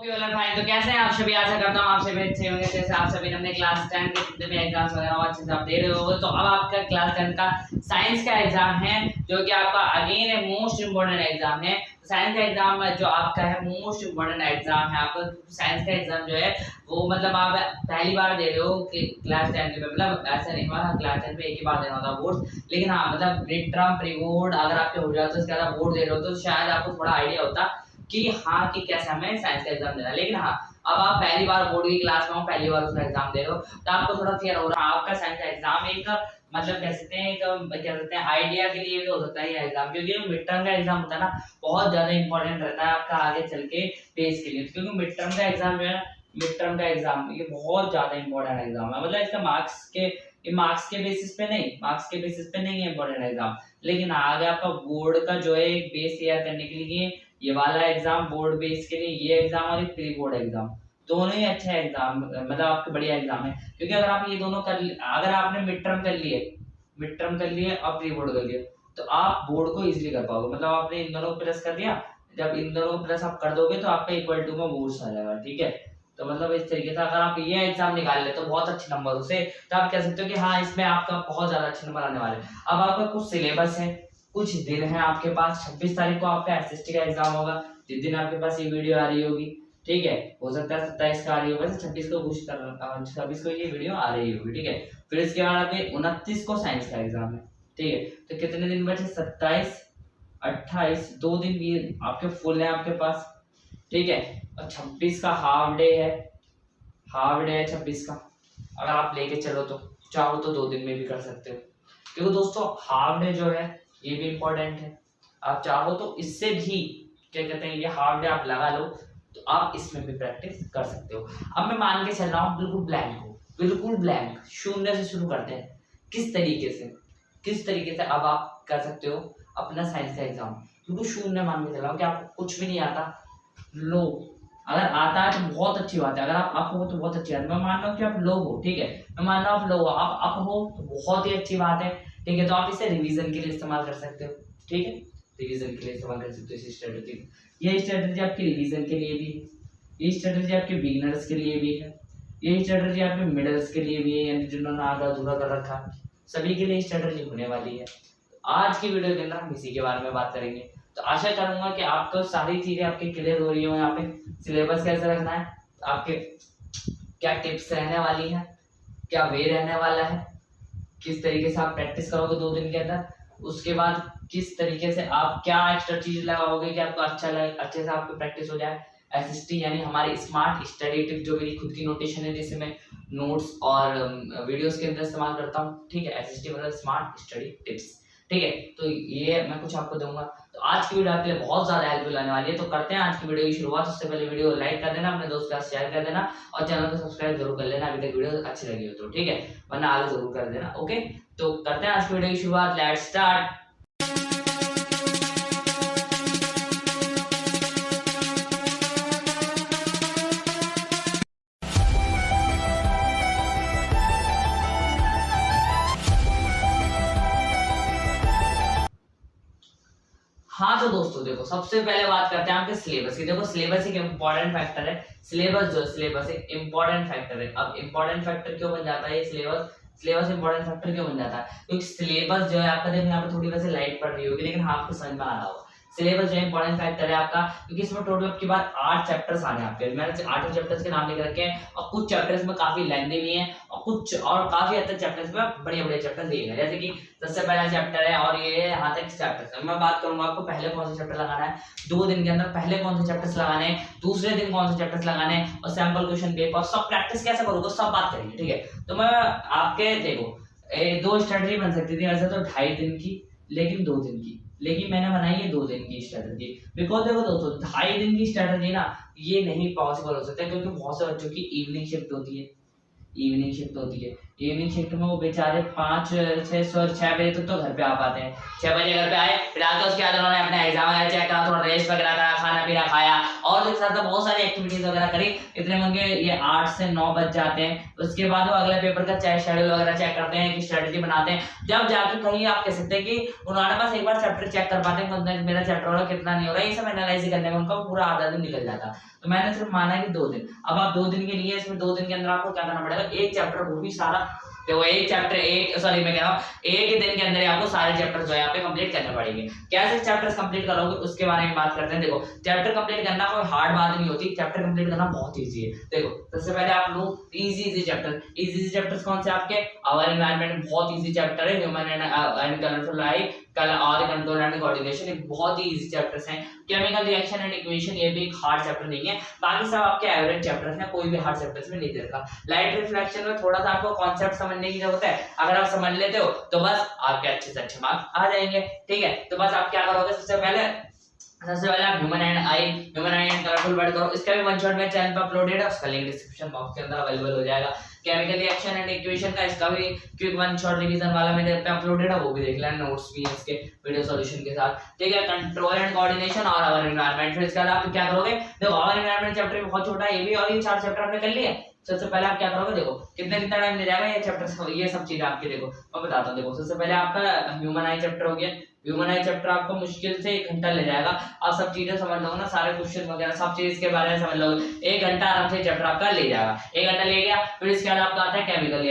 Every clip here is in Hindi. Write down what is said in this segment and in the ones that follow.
भाई तो कैसे हैं आप सभी। आशा करता हूँ आप सभी अच्छे होंगे। जैसे आप सभी ने अपने क्लास 10 के जितने भी एग्जाम्स वगैरह अच्छे से आप दे रहे हो, तो अब आपका क्लास 10 का साइंस का एग्जाम है, जो कि आपका अगेन है मोस्ट इम्पोर्टेंट एग्जाम है। साइंस का एग्जाम जो आपका है मोस्ट इम्पोर्टेंट एग्जाम है। आपका साइंस का एग्जाम जो है वो मतलब आप पहली बार दे रहे हो कि क्लास 10 के, मतलब ऐसा नहीं हुआ क्लास 10 पे एक ही बार देना होता बोर्ड, लेकिन हाँ मतलब मिड टर्म प्री बोर्ड अगर आपके हो जाते उसके बाद बोर्ड दे रहे हो तो शायद आपको थोड़ा आइडिया होता कि हाँ कि कैसे हमें साइंस का एग्जाम देना है। लेकिन हाँ अब आप पहली बार बोर्ड की क्लास में हो, पहली बार उसका एग्जाम दे रहे हो, तो आपको थोड़ा फियर हो रहा है। आपका साइंस का एग्जाम एक मतलब कह सकते हैं क्या कहते हैं आइडिया के लिए भी हो सकता है ये एग्जाम, क्योंकि मिड टर्म का एग्जाम होता है ना बहुत ज्यादा इंपॉर्टेंट रहता है आपका आगे चल के पेज के लिए, क्योंकि मिड टर्म का एग्जाम जो है मिड टर्म का एग्जाम ये बहुत ज्यादा इंपॉर्टेंट एग्जाम है। मतलब इसका मार्क्स के बेसिस पे नहीं, मार्क्स के बेसिस पे नहीं है इंपॉर्टेंट एग्जाम, लेकिन आगे आपका बोर्ड का जो है एक बेस तैयार करने के लिए ये वाला एग्जाम बोर्ड बेस के लिए ये एग्जाम और एक प्री बोर्ड एग्जाम दोनों ही अच्छे एग्जाम मतलब आपके बढ़िया एग्जाम है। क्योंकि अगर आप ये दोनों अगर आपने मिड टर्म कर लिए और प्री बोर्ड कर लिए तो आप बोर्ड को इजीली कर पाओगे। मतलब आपने इन दोनों प्लस कर दिया, जब इन दोनों प्लस आप कर दोगे तो आपका इक्वल टू में बोर्ड्स आ जाएगा। ठीक है, तो मतलब इस तरीके से अगर आप ये एग्जाम निकाल ले तो बहुत अच्छे नंबर से, तो आप कह सकते हो कि हाँ इसमें आपका बहुत ज्यादा अच्छे नंबर आने वाले। अब आपका कुछ सिलेबस है, कुछ दिन है आपके पास। 26 तारीख को आपका एसएसटी का एग्जाम होगा, जिस दिन आपके पास ये वीडियो आ रही होगी। ठीक है, हो सकता है 27 का आ रही हो, वैसे 26 को कुछ 26 को ये वीडियो आ रही होगी। ठीक है, फिर इसके बाद आपके 29 को साइंस का एग्जाम है। ठीक है, तो कितने दिन बचे? 27 28 2 दिन भी आपके फुल है आपके पास। ठीक है, और 26 का हाफ डे है, 26 का। अगर आप लेके चलो तो चाहो तो 2 दिन में भी कर सकते हो, क्योंकि दोस्तों हाफ डे जो है ये भी इम्पोर्टेंट है। आप चाहो तो इससे भी क्या कहते हैं ये हाफ डे आप लगा लो तो आप इसमें भी प्रैक्टिस कर सकते हो। अब मैं मान के चल रहा हूँ बिल्कुल ब्लैंक शून्य से शुरू करते हैं। किस तरीके से अब आप कर सकते हो अपना साइंस का एग्जाम, बिल्कुल शून्य मान के चल रहा हूँ कि आपको कुछ भी नहीं आता। लो, अगर आता है तो बहुत अच्छी बात है, अगर आप अप हो तो बहुत अच्छी बात है। मैं मान रहा हूँ कि आप लो हो, ठीक है, मैं मान रहा हूँ आप लो हो, आप अप हो तो बहुत ही अच्छी बात है। ठीक है, तो आप इसे रिवीजन के लिए इस्तेमाल कर सकते हो। ठीक है, रिवीजन के लिए इस्तेमाल कर सकते हो इस स्ट्रेटजी। ये स्ट्रेटजी आपकी रिवीजन के लिए भी है, ये स्ट्रेटजी आपके बिगिनर्स के लिए भी है, ये स्ट्रेटजी आपके मिडल्स के लिए भी है, यानी जिन्होंने आधा अधूरा कर रखा सभी के लिए स्ट्रेटजी होने वाली है। आज की वीडियो के अंदर हम इसी के बारे में बात करेंगे। तो आशा करूंगा कि आपको सारी चीजें आपके क्लियर हो रही हो। यहाँ पे सिलेबस कैसे रखना है, आपके क्या टिप्स रहने वाली है, क्या वे रहने वाला है, किस तरीके से आप प्रैक्टिस करोगे 2 दिन के अंदर, उसके बाद किस तरीके से आप क्या एक्स्ट्रा चीज लगाओगे कि आपको अच्छे से आपको प्रैक्टिस हो जाए। एसएसटी यानी हमारी स्मार्ट स्टडी टिप, जो मेरी खुद की नोटेशन है जिसे मैं नोट्स और वीडियोस के अंदर इस्तेमाल करता हूँ। ठीक है, एसएसटी मतलब स्मार्ट स्टडी टिप्स। ठीक है, तो ये मैं कुछ आपको दूंगा। तो आज की वीडियो आपके लिए बहुत ज्यादा हेल्पफुल आने वाली है। तो करते हैं आज की वीडियो की शुरुआत। उससे पहले वीडियो को लाइक कर देना, अपने दोस्त के साथ शेयर कर देना और चैनल को सब्सक्राइब जरूर कर लेना अभी तक वीडियो अच्छी लगी हो तो। ठीक है, वरना आगे जरूर कर देना। ओके, तो करते हैं आज की वीडियो की शुरुआत। Let's start. हाँ तो दोस्तों देखो, सबसे पहले बात करते हैं आपके सिलेबस की। देखो सिलेबस एक इम्पॉर्टेंट फैक्टर है। सिलेबस एक इम्पॉर्टेंट फैक्टर है। अब इम्पॉर्टेंट फैक्टर क्यों बन जाता है ये सिलेबस इम्पॉर्टेंट फैक्टर क्यों बन जाता है? क्योंकि सिलेबस जो है आपका, देखो यहाँ पे थोड़ी वैसे लाइट पड़ रही होगी, लेकिन हाँ आपको समझ में आ रहा होगा। सिलेबस जो है इंपॉर्टेंट फैक्टर है आपका, क्योंकि इसमें टोटल की बात 8 चैप्टर्स आने हैं आपके। मैंने 8 चैप्टर्स के नाम लिख रखे हैं और कुछ चैप्टर्स में काफी लेंथी भी हैं और काफी हद तक चैप्टर्स में बड़े चैप्टर्स दिए गए। जैसे कि सबसे पहला चैप्टर है और ये यहाँ तक चैप्टर्स है। मैं बात करूंगा आपको पहले कौन सा चैप्टर लगाना है 2 दिन के अंदर, पहले कौन से चैप्टर्स लगाने हैं, दूसरे दिन कौन से चैप्टर्स लगाने हैं और सैंपल क्वेश्चन पेपर सब प्रैक्टिस कैसे करोगे सब बात करेंगे। ठीक है, तो मैं आपके देखो 2 स्ट्रेटजी बन सकती थी वैसे तो 2.5 दिन की, लेकिन 2 दिन की, लेकिन मैंने बनाई है 2 दिन की स्ट्रेटजी। बिकॉज देखो दोस्तों 2.5 दिन की स्ट्रेटजी ना ये नहीं पॉसिबल हो सकता, क्योंकि बहुत से बच्चों की इवनिंग शिफ्ट होती है। इवनिंग शिफ्ट में वो बेचारे 6 बजे तक तो घर पे आ पाते हैं। 6 बजे घर पे आए, फिर आके उसके बाद उन्होंने अपना एग्जाम वगैरह चेक करा, थोड़ा रेस्ट वगैरह करा, खाना पीना खाया और उसके साथ बहुत सारी एक्टिविटीज वगैरह करी। इतने में उनके ये 8 से 9 बज जाते हैं। उसके बाद वो अगले पेपर का शेड्यूल वगैरह चेक करते हैं, कि स्ट्रेटजी बनाते हैं, जब जाके कहीं आप कह सकते हैं कि उन्होंने बस एक बार चैप्टर चेक कर पाते हैं, मेरा चैप्टर हो रहा कितना नहीं हो रहा है, ये सब एनालाइज करने में उनका पूरा आधा दिन निकल जाता। तो मैंने सिर्फ माना कि 2 दिन। अब आप 2 दिन के लिए, इसमें 2 दिन के अंदर आपको क्या करना पड़ेगा, एक चैप्टर वो भी सारा, देखो एक चैप्टर मैं कह रहा हूँ एक ही दिन के अंदर आपको सारे चैप्टर जो है यहाँ पे कंप्लीट करने पड़ेंगे। कैसे चैप्टर्स कंप्लीट करोगे उसके बारे में बात करते हैं। देखो चैप्टर कंप्लीट करना कोई हार्ड बात नहीं होती, चैप्टर कंप्लीट करना बहुत इजी है। देखो सबसे पहले आप लोग इजी चैप्टर्स कौन से आपके, आवर एनवायरनमेंट बहुत इजी चैप्टर है, ह्यूमन एंड कलरफुल लाइफ, और कंट्रोल एंड कोऑर्डिनेशन, ये बहुत ही इजी चैप्टर्स हैं। केमिकल रिएक्शन एंड इक्वेशन, ये भी एक हार्ड चैप्टर नहीं है, बाकी सब आपके एवरेज चैप्टर्स हैं, कोई भी हार्ड चैप्टर्स में नहीं दे रखा। लाइट रिफ्लेक्शन में थोड़ा सा आपको कॉन्सेप्ट समझने की जरूरत है, अगर आप समझ लेते हो तो बस आपके अच्छे से अच्छे मार्क्स आ जाएंगे। ठीक है, तो बस आप क्या करोगे, सबसे पहले आप ह्यूमन एंड कलरफुल वर्ड करो, इसका भी वन शॉट में चैनल पर अपलोडेड है, उसका लिंक डिस्क्रिप्शन बॉक्स के अंदर अवेलेबल हो जाएगा। केमिकल रिएक्शन एंड इक्वेशन का इसका भी क्विक वन शॉट रिवीजन वाला मेरे पे अपलोडेड है, वो भी देख लेना, नोट्स भी है इसके वीडियो सॉल्यूशन के साथ। ठीक है, कंट्रोल एंड कोऑर्डिनेशन और आवर एनवायरनमेंट। फिर इसके बाद आप क्या करोगे, देखो आवर एनवायरनमेंट चैप्टर बहुत छोटा है, ये भी, और ये 4 चैप्टर आपने कर लिए। सबसे पहले आप क्या करोगे, देखो कितना टाइम ले जाएगा ये चैप्टर, ये सब चीजें आपकी, देखो मैं बताता हूँ। देखो सबसे पहले आपका ह्यूमन आई चैप्टर हो गया, ह्यूमन आई चैप्टर आपको मुश्किल से 1 घंटा ले जाएगा। आप सब चीजें समझ लो ना, सारे क्वेश्चन वगैरह सब चीज के बारे में समझ लो, 1 घंटा आराम से चैप्टर आपका ले जाएगा। 1 घंटा ले गया, फिर इसके बाद आपका आता है केमिकल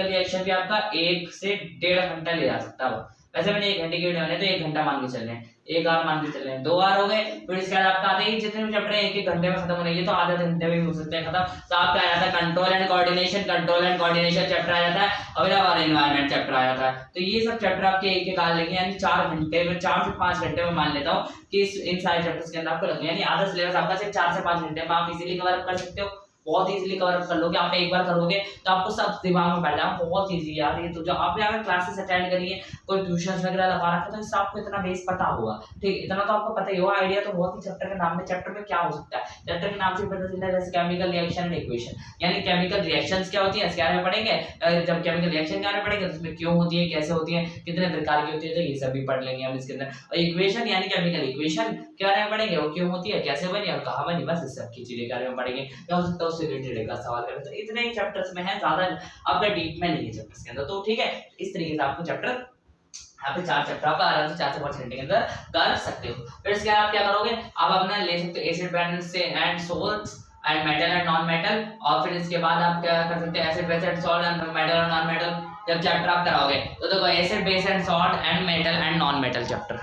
रिएक्शन भी आपका 1 से 1.5 घंटा ले जा सकता है। वैसे मैंने 1 घंटे की वीडियो बनाई तो 1 घंटा मान के चल रहे हैं, 1 आवर मान के चल रहे हैं, 2 आवर हो गए। फिर इसके बाद आपका आते ही जितने भी चैप्टर है 1 घंटे में खत्म होने, ये तो आधे घंटे में भी हो सकते हैं खत्म। तो आपका आ जाता है कंट्रोल एंड कोऑर्डिनेशन चैप्टर आ जाता है, और हमारा एनवायरनमेंट चैप्टर आ जाता है। तो ये सब चैप्टर आपके एक काल लेंगे, यानी 4 घंटे में, 4 से 5 घंटे में मान लेता हूँ कि इन सारे चैप्टर्स के अंदर आपको लगेंगे, यानी आधा सिलेबस आपका सिर्फ 4 से 5 घंटे में आप इजीली कवर कर सकते हो, बहुत इजीली कवर अप कर लोगे। आप एक बार करोगे तो आपको सब दिमाग में बैठ जाएगा, बहुत इजी यार ये तो। जो आपने अगर क्लासेस अटेंड करी है, कोई ट्यूशंस वगैरह लगा रखा है, तो इससे आपको इतना बेस पता होगा। ठीक, इतना तो आपको पता ही होगा, आइडिया तो बहुत ही चैप्टर के नाम में, चैप्टर में क्या हो सकता है, चैप्टर के नाम से पता चलता है। जैसे केमिकल रिएक्शन एंड इक्वेशन, यानी केमिकल रिएक्शंस क्या होती है इसके बारे में पढ़ेंगे, जब केमिकल रिएक्शन के बारे में पढ़ेंगे तो उसमें क्यों होती है, कैसे होती है, कितने प्रकार की होती है, तो ये सब भी पढ़ लेंगे हम इसके अंदर। और इक्वेशन यानी केमिकल इक्वेशन के बारे में पढ़ेंगे, वो क्यों होती है, कैसे बनी और कहाँ बनी, बस इस सब की चीजें के बारे में पढ़ेंगे। क्या हो सकता है उससे रिलेटेड का सवाल करें, तो इतने ही चैप्टर्स में है, ज्यादा आपका डीप में नहीं है चैप्टर्स के अंदर। तो ठीक है, इस तरीके से आपको चैप्टर, यहाँ पे 4 चैप्टर आप आराम से 4 से 5 घंटे के अंदर कर सकते हो। फिर इसके बाद आप क्या करोगे, आप अपना ले सकते हो acid base and salts and metal and non metal, और फिर इसके बाद आप क्या कर सकते हैं, acid base and salt and metal and non metal. जब चैप्टर आप कराओगे तो देखो acid base and salt and metal and non metal chapter.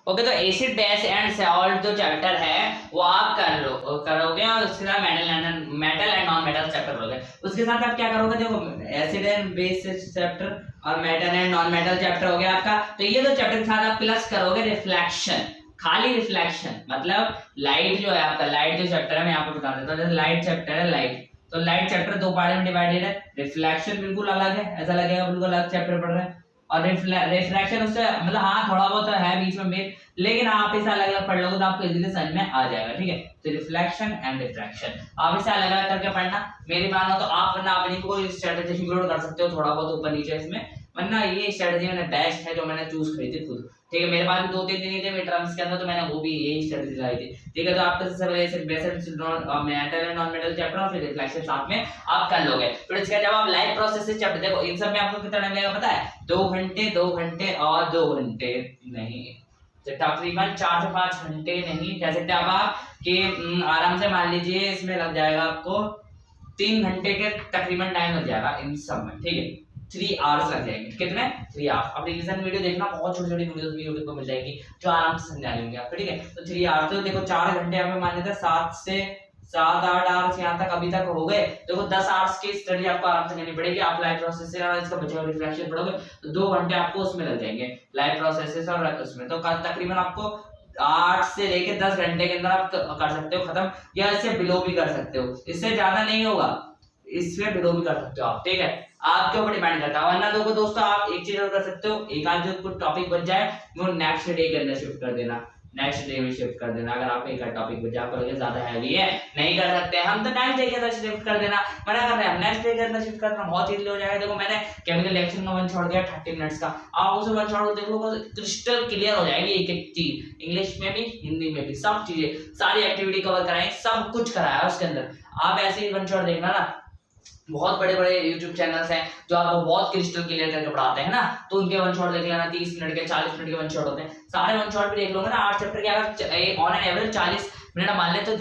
Okay, तो एसिड बेस एंड सॉल्ट जो चैप्टर है वो आप करोगे, और उसके साथ metal and non metal chapter करोगे। उसके साथ आप क्या करोगे, देखो एसिड एंड बेस चैप्टर और metal and non metal chapter हो गया आपका। तो ये दो चैप्टर के साथ आप प्लस करोगे रिफ्लेक्शन, खाली रिफ्लेक्शन, मतलब लाइट जो है आपका, लाइट जो चैप्टर है मैं यहाँ पे बता देता हूँ। जैसे लाइट चैप्टर है, लाइट, तो लाइट चैप्टर 2 पार्ट में डिवाइडेड है। रिफ्लेक्शन बिल्कुल अलग है, ऐसा लगेगा बिल्कुल अलग चैप्टर पढ़ रहे हैं, और रिफ्रैक्शन उससे मतलब हाँ थोड़ा बहुत है बीच में मेल, लेकिन आप इसे अलग अलग पढ़ लोगे तो आपको इजीली समझ में आ जाएगा। ठीक है, तो रिफ्लेक्शन एंड रिफ्रैक्शन आप इसे अलग अलग करके पढ़ना। मेरी मानो तो आप वरना अपनी कोई स्ट्रेटजी इंक्लूड कर सकते हो, थोड़ा बहुत ऊपर नीचे इसमें, वरना ये स्ट्रेटजी मैंने बेस्ट है जो मैंने चूज करी थी खुद। ठीक है, मेरे पास भी 2-3 दिन ही थे मिड टर्म्स के अंदर, तो मैंने वो भी यही स्ट्रेटजी लाई थी। ठीक है, तो आपका सबसे पहले सिर्फ basic metal and non metal chapter और फिर रिफ्लेक्शन साथ में आप कर लोगे। फिर इसके जब आप लाइव प्रोसेस से चैप्टर, देखो इन सब में आपको कितना टाइम लगेगा पता है, 2 घंटे 2 घंटे और 2 घंटे नहीं, तो तकरीबन 4 से 5 घंटे नहीं कह सकते आप कि आराम से मान लीजिए इसमें लग जाएगा आपको 3 घंटे के तकरीबन टाइम लग जाएगा इन सब में। ठीक है, 3 आवर्स लग जाएंगे। कितने? 3 आवर्स। अब रिवीजन वीडियो देखना, बहुत छोटी छोटी वीडियोस भी यूट्यूब पर मिल जाएगी जो आराम से समझा लेंगे आप। ठीक है, तो 3 आवर्स, तो देखो 4 घंटे हमें मान लेते हैं, 7 से 7-8 आवर्स यहाँ तक अभी तक हो गए। देखो 10 आवर्स की स्टडी आपको आराम से करनी पड़ेगी। आप लाइव प्रोसेस से और इसका बचा हुआ रिफ्लेक्शन पढ़ोगे तो 2 घंटे आपको उसमें लग जाएंगे, लाइव प्रोसेस और उसमें। तो तकरीबन आपको 8 से लेके 10 घंटे के अंदर आप कर सकते हो खत्म, या इससे बिलो भी कर सकते हो, इससे ज्यादा नहीं होगा, इससे बिलो भी कर सकते हो आप। ठीक है, आपके ऊपर डिपेंड करता है। वरना दोस्तों आप एक चीज और कर सकते हो, एक आध जो कुछ टॉपिक बच जाए वो नेक्स्ट डे के अंदर शिफ्ट कर देना, नेक्स्ट डे में शिफ्ट कर देना। अगर आपको एक टॉपिक बचा आपको लगे ज्यादा हैवी है नहीं कर सकते हम, तो नेक्स्ट डे के अंदर शिफ्ट कर देना। मना कर रहे हैं नेक्स्ट डे के अंदर शिफ्ट करना बहुत इजीली हो जाएगा। देखो मैंने केमिकल रिएक्शन का वन शॉट दिया 30 मिनट्स का, आप उसे वन शॉट देख लो क्रिस्टल क्लियर हो जाएगी एक एक चीज, इंग्लिश में भी हिंदी में भी सब चीजें, सारी एक्टिविटी कवर कराएं, सब कुछ कराया उसके अंदर। आप ऐसे ही वन शॉट देखना ना, बहुत बड़े बड़े YouTube चैनल्स हैं जो आपको बहुत क्रिस्टल क्लियर करके पढ़ाते हैं ना, तो उनके वन शॉट देख लेना, 30 मिनट के 40 मिनट के वन शॉट होते हैं, सारे वन शॉट भी देख लोगे ना। 8 चैप्टर के अगर ऑन एन एवरेज 40 मिनट मान ले तो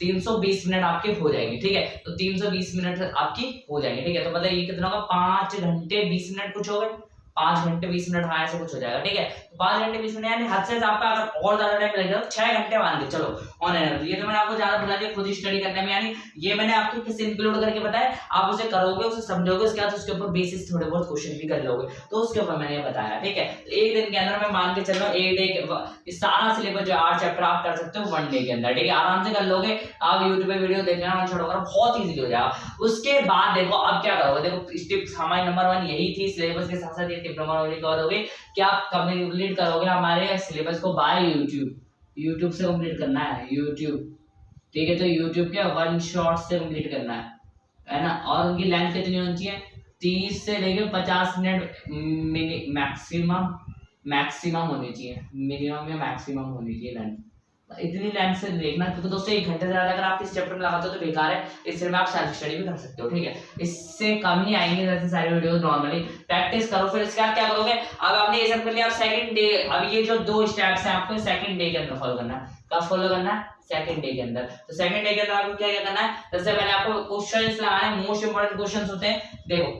320 मिनट आपके हो जाएंगे, ठीक है। तो 320 मिनट आपकी हो जाएंगे, ठीक है। तो मतलब ये कितना होगा 5 घंटे 20 मिनट कुछ हो गए, 5 घंटे 20 मिनट हाँ ऐसे कुछ हो जाएगा, ठीक है। तो 5 घंटे 20 मिनट यानी हद से आपका अगर और ज्यादा टाइम लगेगा तो 6 घंटे मान के चलो ऑन एन। ये तो मैंने आपको ज्यादा बता दिया खुद ही स्टडी करने में, यानी ये मैंने आपको किसी इंक्लूड करके बताया, आप उसे करोगे उसे समझोगे, उसके बाद उसके ऊपर बेसिस थोड़े बहुत क्वेश्चन भी कर लोगे, तो उसके ऊपर मैंने ये बताया, ठीक है। एक दिन के अंदर मैं मान के चल रहा हूँ एक डे सारा सिलेबस जो 8 चैप्टर आप कर सकते हो 1 डे के अंदर, ठीक है, आराम से कर लोगे। आप यूट्यूब पे वीडियो देख लेना छोड़ोगे बहुत इजीली हो जाएगा। उसके बाद देखो अब क्या करोगे, देखो स्टेप हमारी नंबर 1 यही थी, सिलेबस के साथ साथ ये टिप नंबर 1 कवर होगी कि आप कंप्लीट करोगे हमारे सिलेबस को बाय यूट्यूब से कंप्लीट करना है, यूट्यूब, ठीक है। तो यूट्यूब के वन शॉट से कंप्लीट करना है ना। और उनकी लेंथ कितनी होनी चाहिए, 30 से लेकर 50 मिनट मैक्सिमम होनी चाहिए, मिनिमम या मैक्सिमम होनी चाहिए लेंथ, इतनी लेंथ से देखना। क्योंकि दोस्तों 1 घंटे से ज्यादा अगर आप इस चैप्टर में लगाते हो तो बेकार है, इससे में आप सेल्फ स्टडी भी कर सकते हो, ठीक है। इससे कम ही आएंगे जैसे सारी वीडियोस नॉर्मली प्रैक्टिस करो। फिर इसके बाद क्या करोगे, अब आपने ये सब कर लिया, अब सेकंड डे, अब ये जो 2 स्टेप्स हैं आपको सेकंड डे के अंदर फॉलो करना है। कब फॉलो करना है, सेकंड डे के अंदर। तो सेकंड डे के अंदर आपको क्या क्या करना है, सबसे पहले आपको क्वेश्चंस लगाने, मोस्ट इंपोर्टेंट क्वेश्चंस होते हैं, देखो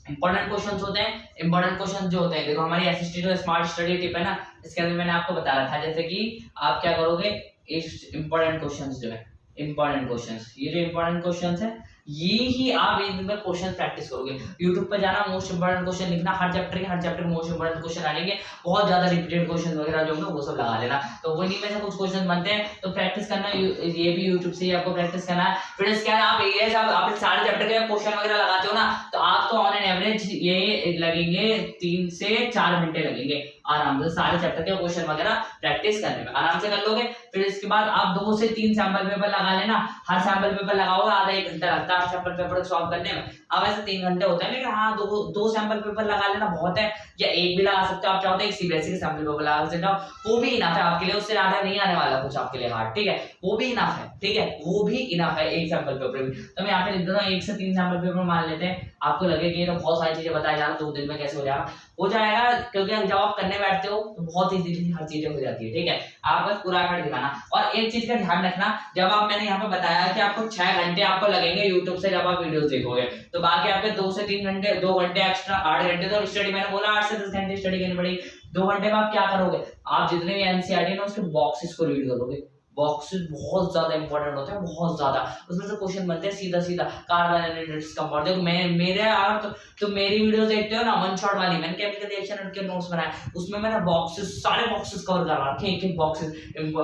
इंपॉर्टेंट क्वेश्चंस होते हैं। इंपॉर्टेंट क्वेश्चन जो होते हैं, देखो हमारी एसएसटी जो स्मार्ट स्टडी टिप है ना, इसके अंदर मैंने आपको बता रहा था जैसे कि आप क्या करोगे, इस इंपॉर्टेंट क्वेश्चंस जो है, इंपॉर्टेंट क्वेश्चंस, ये जो इंपॉर्टेंट क्वेश्चंस है ये ही आप इनमें क्वेश्चन प्रैक्टिस करोगे। YouTube पर जाना, मोस्ट इंपोर्टेंट क्वेश्चन लिखना, हर चैप्टर मोस्ट इंपोर्टेंट क्वेश्चन आएंगे, बहुत ज्यादा रिपीटेड क्वेश्चन वगैरह जो होंगे वो सब लगा लेना। तो वही में से कुछ क्वेश्चन बनते हैं, तो प्रैक्टिस करना, ये भी YouTube से ही आपको प्रैक्टिस करना है। फिर इसके बाद आप ये जब आप सारे चैप्टर के क्वेश्चन वगैरह लगाते हो ना, तो आपको ऑन एन एवरेज ये लगेंगे 3 से 4 घंटे लगेंगे आराम से सारे चैप्टर के क्वेश्चन वगैरह प्रैक्टिस करने में, आराम से कर लोगे। फिर इसके बाद आप 2 से 3 सैंपल पेपर लगा लेना, हर सैंपल पेपर लगाओगे आधा 1 घंटा लगता है सैंपल पेपर सॉल्व करने में। अब ऐसे 3 घंटे होते हैं, लेकिन हाँ 2 सैंपल पेपर लगा लेना बहुत है, या एक भी लगा सकते हो आप चाहो तो, एक सीबीएसई के सैंपल पेपर लगा सकते हो, वो भी इनफ है आपके लिए, उससे ज्यादा नहीं आने वाला कुछ आपके लिए हार्ड, ठीक है, वो भी इनफ है, ठीक है, वो भी इनफ है एक सैंपल पेपर भी। तो मैं यहाँ पे लिख देता हूँ 1 से 3 सैंपल पेपर मान लेते हैं। आपको लगे कि ये तो बहुत सारी चीजें बताई जा रहा है 2 दिन में कैसे हो जाएगा, क्योंकि जब आप करने बैठते हो तो बहुत इजीली हर चीजें हो जाती है, ठीक है। आप बस पूरा कर दिखाना। और एक चीज का ध्यान रखना, जब आप मैंने यहाँ पे बताया कि आपको 6 घंटे आपको लगेंगे यूट्यूब से जब आप वीडियोस देखोगे, तो बाकी आपके 2 से 3 घंटे, 2 घंटे एक्स्ट्रा 8 घंटे तो स्टडी, मैंने बोला 8 से 10 घंटे स्टडी करनी पड़ेगी। 2 घंटे में आप क्या करोगे, आप जितने भी एनसीईआरटी है ना उसके बॉक्सेस को रीड करोगे। बॉक्सेस बहुत ज्यादा इंपॉर्टेंट होते हैं, बहुत ज्यादा, उसमें से क्वेश्चन बनते हैं सीधा सीधा कार्बोहाइड्रेट्स कंपाउंड। देखो मेरे यार तो मेरी वीडियोस देखते हो ना वन शॉट वाली, मैंने केमिकल रिएक्शन के नोट्स बनाए, उसमें मैंने बॉक्सेस सारे बॉक्सेस कवर कर रहा था, एक बॉक्सेस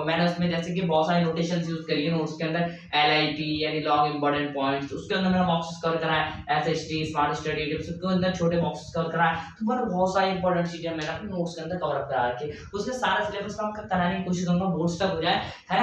मैंने उसमें जैसे कि बहुत सारी नोटेशंस यूज करी है नोट्स के अंदर, LIT यानी लॉन्ग इंपॉर्टेंट पॉइंट्स, उसके अंदर मैंने बॉक्सेस कवर कराया, SST स्मार्ट स्टडी टिप्स उसके अंदर छोटे बॉक्सेस कवर कराए। तो मैंने बहुत सारी इंपॉर्टेंट चीजें मैंने अपने नोट्स के अंदर कवर अप करा रखी, उसके सारा सिलेबस का कराने की कोशिश करूंगा बोर्ड्स तक हो जाए, है ना।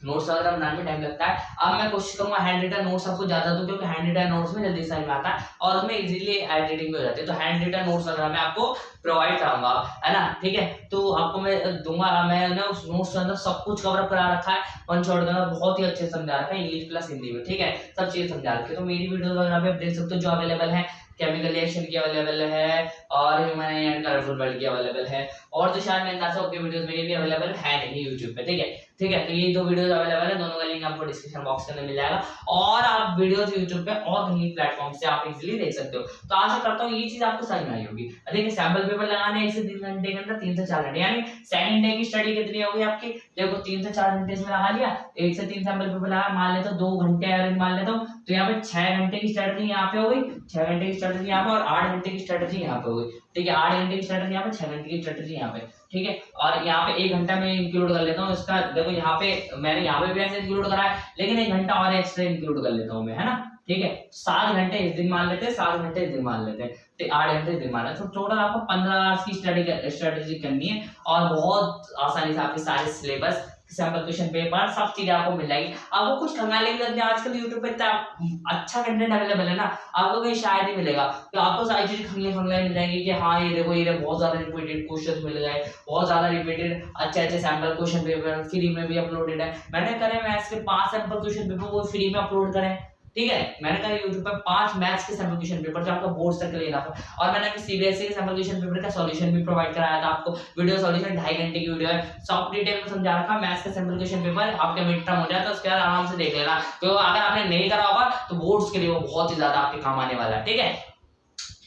नोट्स वगैरह बनाने में टाइम लगता है। अब मैं कोशिश करूंगा हैंड रिटन नोट्स आपको ज्यादा दूं, क्योंकि हैंड रिटन नोट्स में जल्दी समझ में आता है और उसमें इजीली एडिटिंग भी हो जाती है। तो हैंड रिटन नोट्स वगैरह मैं आपको प्रोवाइड कराऊंगा, है ना, ठीक है। तो आपको मैं दूंगा, मैंने उस नोट्स के अंदर सब कुछ कवर अप करा रखा है, वन शॉट के अंदर बहुत ही अच्छे से समझा रखा है, इंग्लिश प्लस हिंदी में, ठीक है, सब चीज समझा रखी है। तो मेरी वीडियो वगैरह पे आप देख सकते हो जो अवेलेबल है, केमिकल रिएक्शन की अवेलेबल है और ह्यूमन एंड कलरफुल वर्ल्ड की अवेलेबल है, और तो शायद मेरे नासो की वीडियोस मेरी भी अवेलेबल है नहीं YouTube पे, ठीक है, ठीक है। तो ये 2 वीडियोस अवेलेबल है, दोनों का लिंक आपको डिस्क्रिप्शन बॉक्स के अंदर मिल जाएगा, और आप वीडियोस YouTube पे और कहीं प्लेटफॉर्म से आप इजीली देख सकते हो। तो आशा करता हूँ ये चीज आपको समझ में आई होगी। देखिए सैंपल पेपर लगाने 1 से 3 घंटे के अंदर, 3 से 4 घंटे, यानी सेकंड डे की स्टडी कितनी होगी आपकी, देखो 3 से 4 घंटे इसमें लगा लिया, 1 से 3 सैंपल पेपर लगा, मान लेता हूँ 2 घंटे एवरेज मान लेता हूँ, तो यहाँ पे 6 घंटे की स्ट्रेटजी यहाँ पे हो गई, 6 घंटे की स्ट्रेटजी यहाँ पे, और 8 घंटे की स्ट्रेटजी यहाँ पे हो गई, ठीक है। 8 घंटे की स्ट्रेटजी यहाँ पे, 6 घंटे की स्ट्रेटजी यहाँ पे, ठीक है। और यहाँ पे 1 घंटा मैं इंक्लूड कर लेता हूँ इसका, देखो यहाँ पे मैंने यहाँ पे भी ऐसे इंक्लूड करा है, लेकिन 1 घंटा और एक्स्ट्रा इंक्लूड कर लेता हूँ मैं, है ना, ठीक है। 7 घंटे इस दिन मान लेते हैं, 7 घंटे इस दिन मान लेते हैं, 8 घंटे दिन माना, तो टोटल आपको 15 आवर्स की स्ट्रेटेजी करनी है और बहुत आसानी से आपके सारे सिलेबस, सैम्पल क्वेश्चन पेपर, सब चीजें आपको मिल जाएगी। आपको कुछ खंगालने की जरूरत नहीं, आजकल यूट्यूब पे इतना अच्छा कंटेंट अवेलेबल है ना, आपको कहीं शायद ही मिलेगा, तो आपको सारी चीजें खंगले मिल जाएंगी कि हाँ ये देखो, ये बहुत ज्यादा रिपीटेड क्वेश्चन मिल गए, बहुत ज्यादा रिपीटेड अच्छे अच्छे सैम्पल क्वेश्चन पेपर फ्री में भी अपलोडेड है। मैंने करे मैथ्स के 5 सैम्पल क्वेश्चन पेपर वो फ्री में अपलोड करें, ठीक है। मैंने कहा यूट्यूब पर 5 मैथ्स के सैम्पल क्वेश्चन पेपर जो आपका बोर्ड तक लेना था, और मैंने अभी सीबीएसई के सैम्पल क्वेश्चन पेपर का सॉल्यूशन भी प्रोवाइड कराया था आपको। वीडियो सॉल्यूशन 2.5 घंटे की वीडियो है, सब डिटेल में समझा रखा। मैथ्स का सैम्पल क्वेश्चन पेपर आपके मिड टर्म हो जाए तो उसके बाद आराम से देख लेना, तो अगर आपने नहीं करा होगा तो बोर्ड्स के लिए वो बहुत ही ज्यादा आपके काम आने वाला है, ठीक है।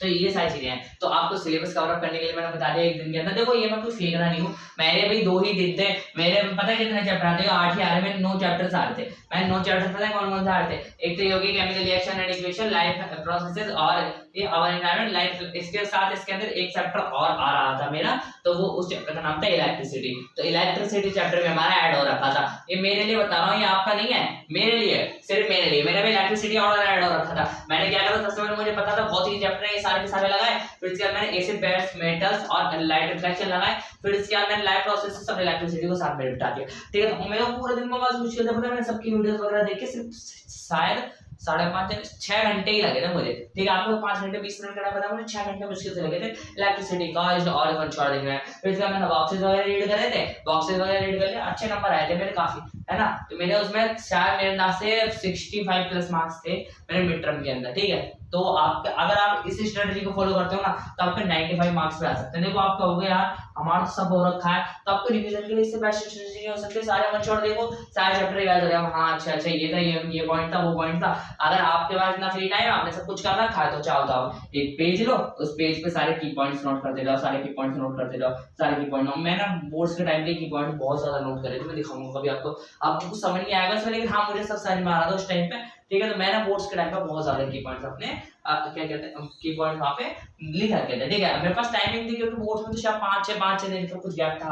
तो ये सारी चीजें हैं, तो आपको सिलेबस कवर अप करने के लिए मैंने बता दिया 1 दिन के अंदर। देखो ये मैं कुछ फेंक रहा नहीं हूँ, मेरे भी 2 ही दिन थे, मेरे पता है कितने चैप्टर आते हैं, 8 ही आ रहे, मेरे 9 चैप्टर्स आ रहे थे। मैंने 9 चैप्टर पता है कौन कौन से आ रहे थे, एक तो योगी chemical reaction and equation, life processes और ये आवर एनवायरनमेंट लाइफ, इसके साथ इसके अंदर एक चैप्टर और आ रहा था मेरा, तो वो उस चैप्टर का नाम था इलेक्ट्रिसिटी। तो इलेक्ट्रिसिटी चैप्टर में हमारा ऐड हो रखा था, ये मेरे लिए बता रहा हूँ, ये आपका नहीं है, मेरे लिए, सिर्फ मेरे लिए, मेरा भी इलेक्ट्रिसिटी और ऐड हो रखा था। मैंने क्या करा, सबसे पहले मुझे पता था बहुत ही चैप्टर है, ये सारे के सारे लगाए, फिर इसके बाद मैंने एसिड बेस मेटल्स और लाइट रिफ्लेक्शन लगाए, फिर इसके बाद मैंने लाइव प्रोसेस सब इलेक्ट्रिसिटी को साथ में निपटा दिया, ठीक है। तो मेरे पूरे दिन में बस मुश्किल था, पता है मैंने सबकी वीडियोस वगैरह देख के सिर्फ शायद 5.5 से 6 घंटे ही लगे थे मुझे, ठीक है। आपको 5 घंटे 20 मिनट का पता, मुझे 6 घंटे मुश्किल से लगे थे इलेक्ट्रिसिटी का और कौन छोड़ देंगे। फिर इसके बाद मैंने बॉक्सेस वगैरह रीड करे थे, बॉक्सेस वगैरह रीड करके अच्छे नंबर आए थे मेरे काफी, है ना। तो मेरे उसमें शायद मेरे ना से 65 प्लस मार्क्स थे मेरे मिड टर्म के अंदर, ठीक है। तो आप अगर आप इस स्ट्रेटजी को फॉलो करते हो ना तो आपके 95 मार्क्स पे आ सकते हैं। देखो आपका हो गया यार, हमारा सब हो रखा है, तो आपको रिवीजन के लिए इससे बेस्ट स्ट्रेटजी हो सकती है, सारे मत छोड़, देखो सारे चैप्टर रिवाइज हो गया, हाँ अच्छा ये था, ये पॉइंट था, वो पॉइंट था। अगर आपके पास इतना फ्री टाइम है, आपने सब कुछ कर रखा है, तो चाहो तो आप एक पेज लो, उस पेज पे सारे की पॉइंट्स नोट करते जाओ, सारे की पॉइंट्स नोट करते जाओ, सारे की पॉइंट। मैं ना बोर्ड्स के टाइम पे की पॉइंट बहुत ज्यादा नोट करे थे, मैं दिखाऊंगा कभी आपको कुछ समझ नहीं आएगा इसमें, लेकिन हाँ मुझे सब समझ में आ रहा था उस टाइम पे, ठीक है। तो मैंने बोर्ड्स के टाइम पे बहुत ज्यादा की पॉइंट्स अपने क्या कहते हैं की पॉइंट वहां पे लिखा के थे, ठीक है। मेरे पास टाइमिंग थी क्योंकि बोर्ड्स में तो शायद 5-6 दिन का कुछ गैप था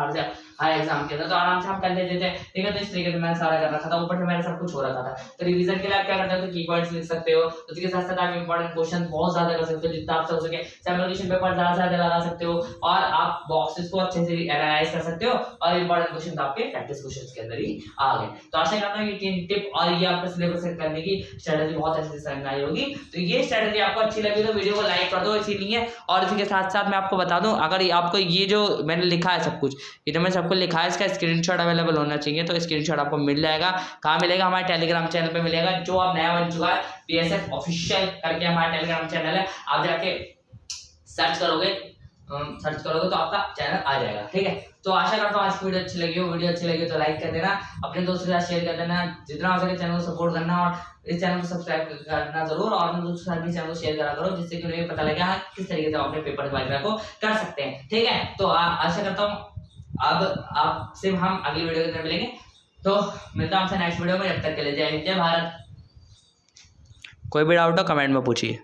हर एग्जाम के अंदर, तो आराम से हम कर लेते थे, ठीक है। तो इस तरीके से मैंने सारा कर रखा था, ऊपर से मैंने सब कुछ हो रखा था। तो रिवीजन के लिए आप क्या करते हो, तो की पॉइंट्स लिख सकते हो, उसके साथ साथ आप इंपॉर्टेंट क्वेश्चन बहुत ज्यादा कर सकते हो, जितना आपसे हो सके सैम्पल क्वेश्चन पेपर ज्यादा से ज्यादा लगा सकते हो, और आप बॉक्सेस को अच्छे से एनालाइज कर सकते हो, और इंपॉर्टेंट क्वेश्चन आपके प्रैक्टिस क्वेश्चंस के अंदर ही आ गए। तो आशा करता हूं ये 3 टिप और ये आपका सिलेबस सेट करने की स्ट्रेटजी बहुत अच्छे से समझ आई होगी। तो ये स्ट्रेटजी आपको अच्छी लगी तो वीडियो को लाइक कर दो इसीलिए, और इसी के साथ साथ मैं आपको बता दूं, अगर आपको ये जो मैंने लिखा है सब कुछ, ये तो मैं सबको लिखा है, इसका स्क्रीनशॉट अवेलेबल होना चाहिए, तो स्क्रीनशॉट आपको मिल जाएगा। कहाँ मिलेगा, हमारे टेलीग्राम चैनल पे मिलेगा, जो आप नया बन चुका है, PSF ऑफिशियल करके हमारा टेलीग्राम चैनल है, आप जाके सर्च करोगे तो आपका चैनल आ जाएगा, ठीक है। तो आशा करता हूँ आज की वीडियो अच्छी लगी हो, वीडियो अच्छी लगी तो लाइक कर देना, अपने दोस्तों के साथ शेयर कर देना, जितना हो सके चैनल को सपोर्ट करना, और इस चैनल को सब्सक्राइब करना जरूर, और अपने दोस्तों के साथ भी चैनल को शेयर करा करो, जिससे कि उन्हें पता लगे किस तरीके से आप अपने पेपर वगैरह को कर सकते हैं, ठीक है। तो आशा करता हूँ अब आपसे हम अगली वीडियो के अंदर मिलेंगे, तो मिलता हूँ आपसे नेक्स्ट वीडियो में, जब तक के लिए जय हिंद जय भारत। कोई भी डाउट हो कमेंट में पूछिए।